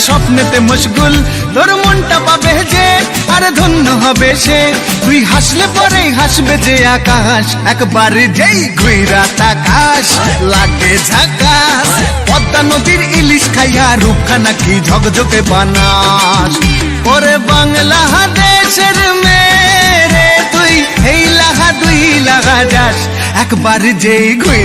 স্বপ্নেতে মশগুল, তোর মনটা পাবে যে আর ধন্য হবে সে। তুই হাসলে পরে হাসবে যে আকাশ, একবার যেই ঘুইরা তাকাস লাগে ঝাকাস। পদ্মা নদীর ইলিশ খাইয়া রূপখানা কি ঝকঝকে বানাস। ওরে বাংলাদেশের মেরে তুই এই লাগা দুই লাগা যাস, একবার যেই ঘুই